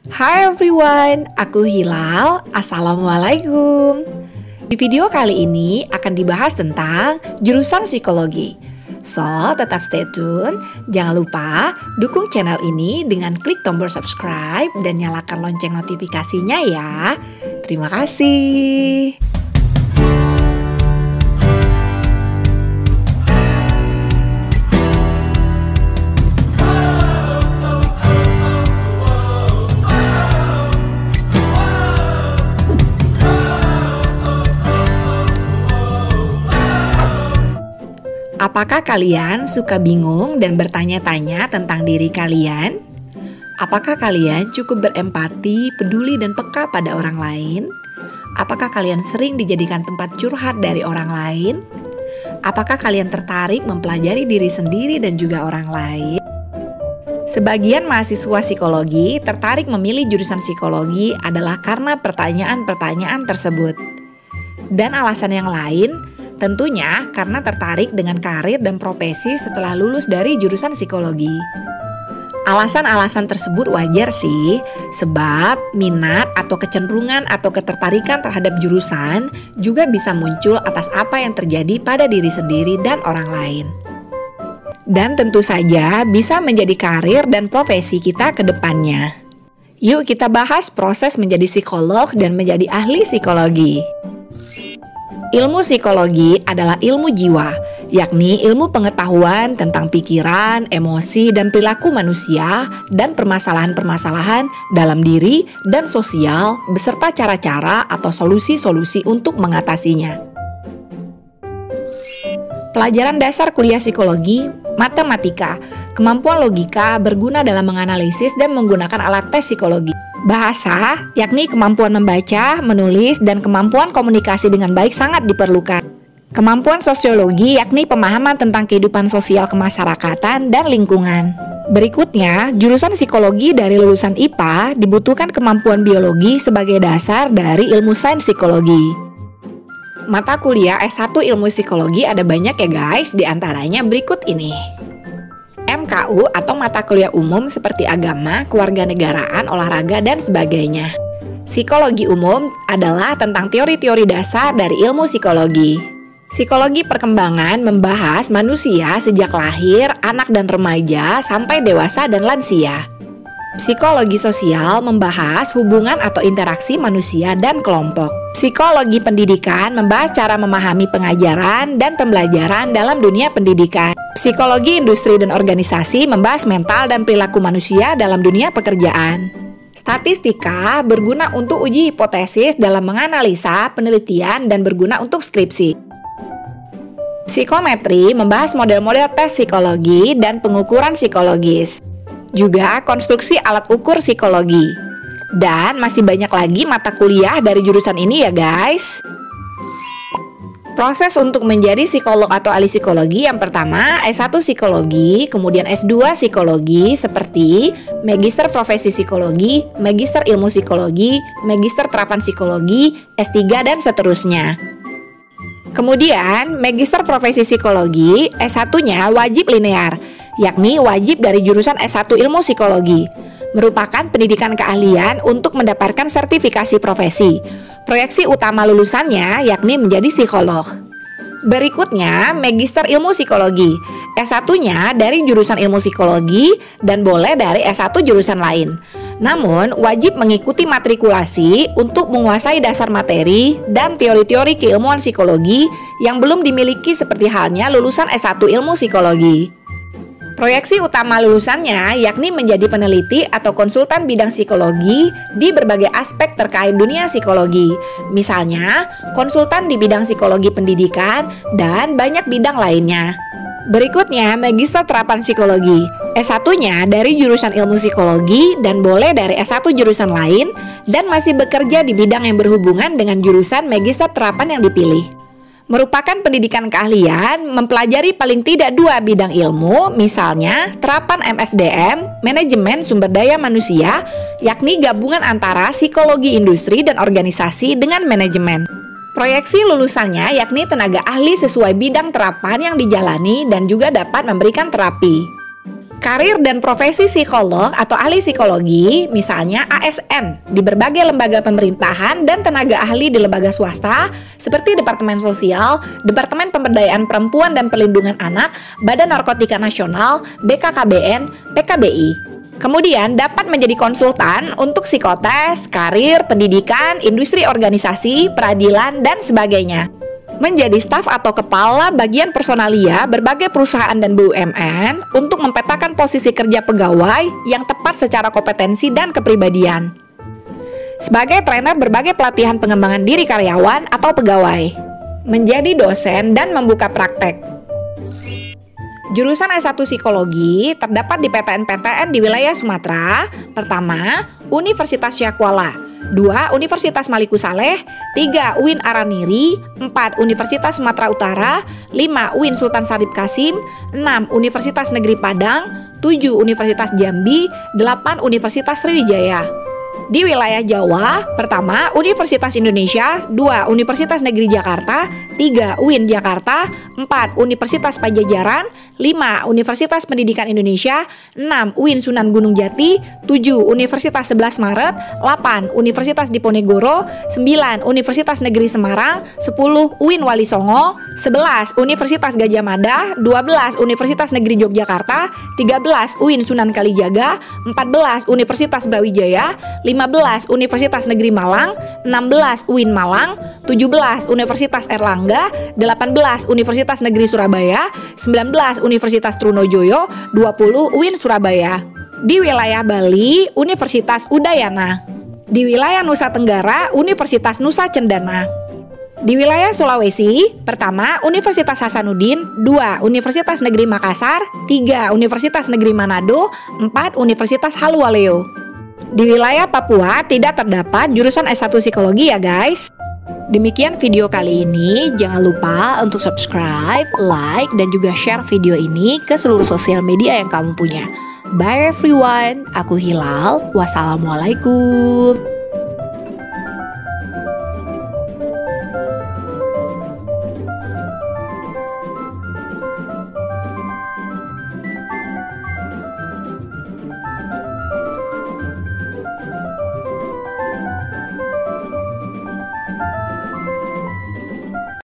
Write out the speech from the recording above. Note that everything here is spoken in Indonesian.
Hi everyone, aku Hilal. Assalamualaikum. Di video kali ini akan dibahas tentang jurusan psikologi. So, tetap stay tune. Jangan lupa dukung channel ini dengan klik tombol subscribe dan nyalakan lonceng notifikasinya ya. Terima kasih. Apakah kalian suka bingung dan bertanya-tanya tentang diri kalian? Apakah kalian cukup berempati, peduli, dan peka pada orang lain? Apakah kalian sering dijadikan tempat curhat dari orang lain? Apakah kalian tertarik mempelajari diri sendiri dan juga orang lain? Sebagian mahasiswa psikologi tertarik memilih jurusan psikologi adalah karena pertanyaan-pertanyaan tersebut. Dan alasan yang lain tentunya karena tertarik dengan karir dan profesi setelah lulus dari jurusan psikologi. Alasan-alasan tersebut wajar sih, sebab minat atau kecenderungan atau ketertarikan terhadap jurusan juga bisa muncul atas apa yang terjadi pada diri sendiri dan orang lain. Dan tentu saja bisa menjadi karir dan profesi kita ke depannya. Yuk kita bahas proses menjadi psikolog dan menjadi ahli psikologi. Ilmu psikologi adalah ilmu jiwa, yakni ilmu pengetahuan tentang pikiran, emosi, dan perilaku manusia dan permasalahan-permasalahan dalam diri dan sosial beserta cara-cara atau solusi-solusi untuk mengatasinya. Pelajaran dasar kuliah psikologi, matematika, kemampuan logika berguna dalam menganalisis dan menggunakan alat tes psikologi. Bahasa, yakni kemampuan membaca, menulis, dan kemampuan komunikasi dengan baik sangat diperlukan. Kemampuan sosiologi, yakni pemahaman tentang kehidupan sosial kemasyarakatan dan lingkungan. Berikutnya, jurusan psikologi dari lulusan IPA dibutuhkan kemampuan biologi sebagai dasar dari ilmu sains psikologi. Mata kuliah S1 ilmu psikologi ada banyak ya guys, diantaranya berikut ini. MKU atau mata kuliah umum seperti agama, kewarganegaraan, olahraga, dan sebagainya. Psikologi umum adalah tentang teori-teori dasar dari ilmu psikologi. Psikologi perkembangan membahas manusia sejak lahir, anak dan remaja, sampai dewasa dan lansia. Psikologi sosial membahas hubungan atau interaksi manusia dan kelompok. Psikologi pendidikan membahas cara memahami pengajaran dan pembelajaran dalam dunia pendidikan. Psikologi industri dan organisasi membahas mental dan perilaku manusia dalam dunia pekerjaan. Statistika berguna untuk uji hipotesis dalam menganalisa, penelitian, dan berguna untuk skripsi. Psikometri membahas model-model tes psikologi dan pengukuran psikologis. Juga konstruksi alat ukur psikologi. Dan masih banyak lagi mata kuliah dari jurusan ini ya guys. Proses untuk menjadi psikolog atau ahli psikologi yang pertama S1 psikologi, kemudian S2 psikologi seperti Magister Profesi Psikologi, Magister Ilmu Psikologi, Magister Terapan Psikologi, S3 dan seterusnya. Kemudian Magister Profesi Psikologi S1-nya wajib linear, yakni wajib dari jurusan S1 Ilmu Psikologi. Merupakan pendidikan keahlian untuk mendapatkan sertifikasi profesi. Proyeksi utama lulusannya yakni menjadi psikolog. Berikutnya, Magister Ilmu Psikologi. S1-nya dari jurusan Ilmu Psikologi dan boleh dari S1 jurusan lain. Namun, wajib mengikuti matrikulasi untuk menguasai dasar materi dan teori-teori keilmuan psikologi yang belum dimiliki seperti halnya lulusan S1 Ilmu Psikologi. Proyeksi utama lulusannya yakni menjadi peneliti atau konsultan bidang psikologi di berbagai aspek terkait dunia psikologi. Misalnya, konsultan di bidang psikologi pendidikan dan banyak bidang lainnya. Berikutnya, Magister Terapan Psikologi. S1-nya dari jurusan Ilmu Psikologi dan boleh dari S1 jurusan lain dan masih bekerja di bidang yang berhubungan dengan jurusan Magister Terapan yang dipilih. Merupakan pendidikan keahlian mempelajari paling tidak 2 bidang ilmu, misalnya terapan MSDM, manajemen sumber daya manusia, yakni gabungan antara psikologi industri dan organisasi dengan manajemen. Proyeksi lulusannya yakni tenaga ahli sesuai bidang terapan yang dijalani dan juga dapat memberikan terapi. Karir dan profesi psikolog atau ahli psikologi, misalnya ASN, di berbagai lembaga pemerintahan dan tenaga ahli di lembaga swasta, seperti Departemen Sosial, Departemen Pemberdayaan Perempuan dan Perlindungan Anak, Badan Narkotika Nasional, BKKBN, PKBI. Kemudian dapat menjadi konsultan untuk psikotes, karir, pendidikan, industri organisasi, peradilan, dan sebagainya. Menjadi staf atau kepala bagian personalia berbagai perusahaan dan BUMN untuk mempetakan posisi kerja pegawai yang tepat secara kompetensi dan kepribadian. Sebagai trainer berbagai pelatihan pengembangan diri karyawan atau pegawai. Menjadi dosen dan membuka praktek. Jurusan S1 Psikologi terdapat di PTN-PTN di wilayah Sumatera. Pertama, Universitas Syakuala. 2. Universitas Maliku Saleh. 3. UIN Araniri. 4. Universitas Sumatera Utara. 5. UIN Sultan Syarif Kasim. 6. Universitas Negeri Padang. 7. Universitas Jambi. 8. Universitas Sriwijaya. Di wilayah Jawa, pertama Universitas Indonesia, 2 Universitas Negeri Jakarta, 3 UIN Jakarta, 4 Universitas Pajajaran, 5 Universitas Pendidikan Indonesia, 6 UIN Sunan Gunung Jati, 7 Universitas 11 Maret, 8 Universitas Diponegoro, 9 Universitas Negeri Semarang, 10 UIN Wali Songo, 11 Universitas Gadjah Mada, 12 Universitas Negeri Yogyakarta, 13 UIN Sunan Kalijaga, 14 Universitas Brawijaya, 15 Universitas Negeri Malang, 16 UIN Malang, 17 Universitas Erlangga, 18 Universitas Negeri Surabaya, 19 Universitas Trunojoyo, 20 UIN Surabaya. Di wilayah Bali, Universitas Udayana. Di wilayah Nusa Tenggara, Universitas Nusa Cendana. Di wilayah Sulawesi, pertama Universitas Hasanuddin, 2 Universitas Negeri Makassar, 3 Universitas Negeri Manado, 4 Universitas Halualeo. Di wilayah Papua tidak terdapat jurusan S1 Psikologi ya guys. Demikian video kali ini, jangan lupa untuk subscribe, like, dan juga share video ini ke seluruh sosial media yang kamu punya. Bye everyone, aku Hilal, wassalamualaikum.